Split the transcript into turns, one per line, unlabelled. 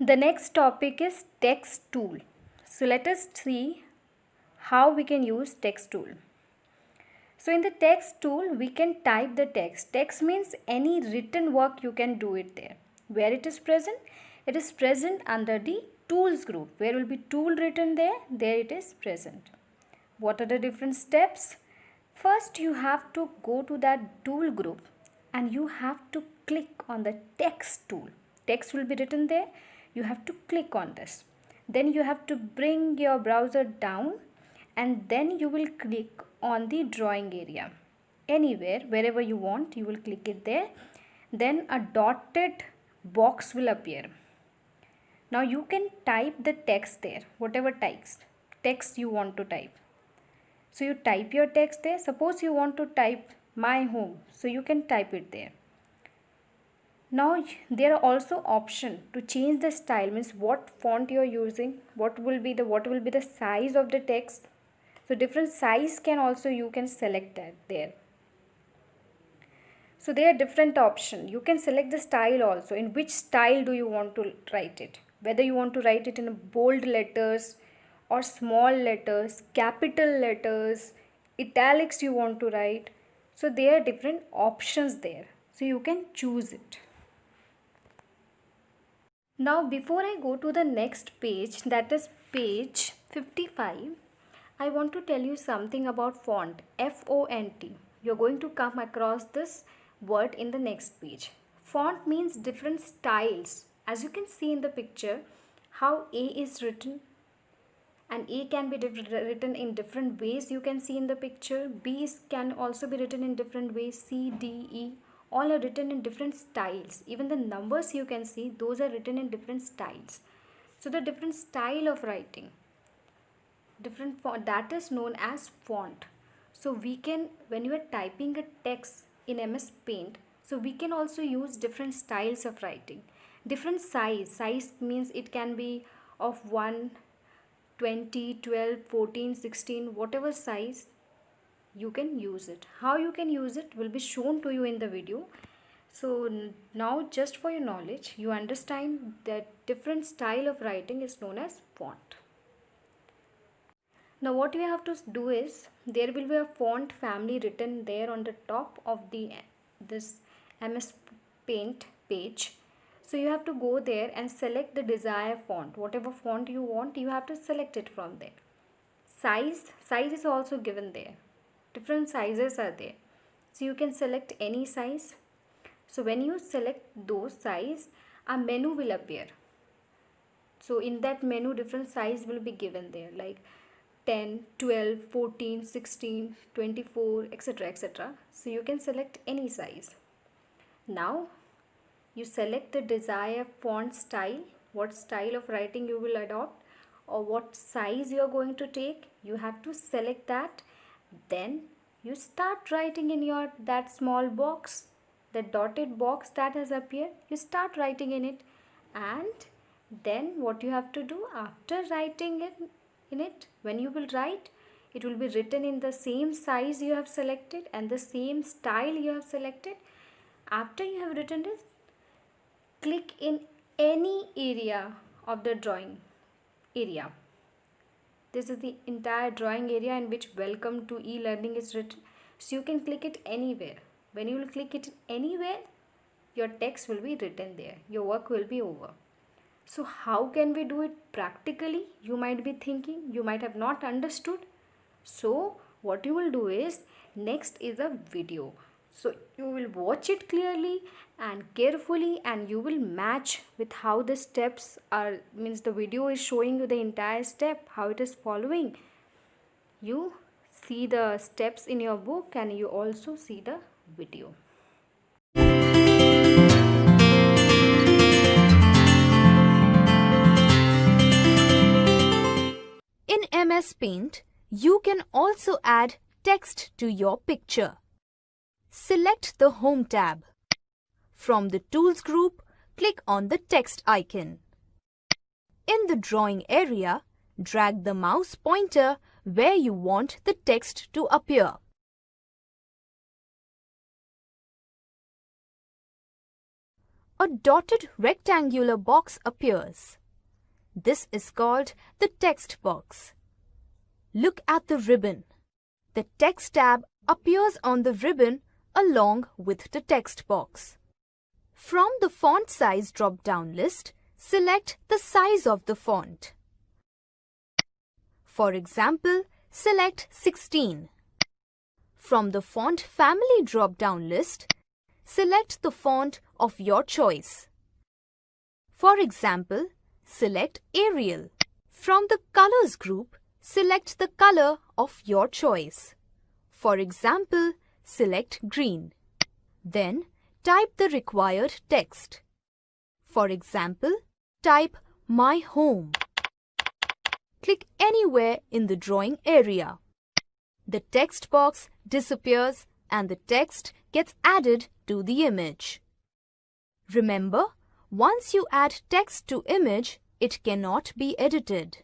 The next topic is text tool. So let us see how we can use text tool. So in the text tool, we can type the text. Text means any written work you can do it there. Where it is present? It is present under the tools group. Where will be tool written there? There it is present. What are the different steps? First, you have to go to that tool group and you have to click on the text tool. Text will be written there. You have to click on this. Then you have to bring your browser down and then you will click on the drawing area. Anywhere, wherever you want, you will click it there. Then a dotted box will appear. Now you can type the text there, whatever text you want to type. So you type your text there. Suppose you want to type my home, so you can type it there. Now there are also option to change the style, means what font you are using, what will be the size of the text. So different size you can select that there. So there are different options. You can select the style also. In which style do you want to write it? Whether you want to write it in bold letters or small letters, capital letters, italics you want to write. So there are different options there. So you can choose it. Now before I go to the next page, that is page 55, I want to tell you something about font, F-O-N-T. You're going to come across this word in the next page. Font means different styles. As you can see in the picture, how A is written, and A can be written in different ways. You can see in the picture. B can also be written in different ways. C, D, E, all are written in different styles. Even the numbers you can see, those are written in different styles. So the different style of writing, different font, that is known as font. So we can, when you are typing a text in MS Paint, so we can also use different styles of writing. Different size means it can be of 1, 20, 12, 14, 16, whatever size you can use it. How you can use it will be shown to you in the video. So now, just for your knowledge, you understand that different style of writing is known as font. Now what you have to do is, there will be a font family written there on the top of this MS Paint page. So you have to go there and select the desired font. Whatever font you want, you have to select it from there. Size is also given there. Different sizes are there. So you can select any size. So when you select those size, a menu will appear. So in that menu, different size will be given there, like 10, 12, 14, 16, 24, etc, etc. So you can select any size. Now you select the desired font style, what style of writing you will adopt, or what size you are going to take. You have to select that. Then you start writing in that small box, the dotted box that has appeared. You start writing in it, and then what you have to do after writing it in it, when you will write, it will be written in the same size you have selected and the same style you have selected. After you have written it, click in any area of the drawing area. This is the entire drawing area in which welcome to e-learning is written. So you can click it anywhere. When you will click it anywhere, your text will be written there. Your work will be over. So how can we do it practically? You might be thinking, you might have not understood. So what you will do is, next is a video. So you will watch it clearly and carefully, and you will match with how the steps are, means the video is showing you the entire step, how it is following. You see the steps in your book and you also see the video.
In MS Paint, you can also add text to your picture. Select the Home tab. From the Tools group, click on the text icon. In the drawing area, drag the mouse pointer where you want the text to appear. a dotted rectangular box appears. This is called the text box. Look at the ribbon. The text tab appears on the ribbon along with the text box. From the font size drop-down list, select the size of the font. For example, select 16. From the font family drop-down list, select the font of your choice. For example, select Arial. From the colors group, select the color of your choice. For example, select green. Then, type the required text. For example, type My Home. Click anywhere in the drawing area. The text box disappears and the text gets added to the image. Remember, once you add text to image, it cannot be edited.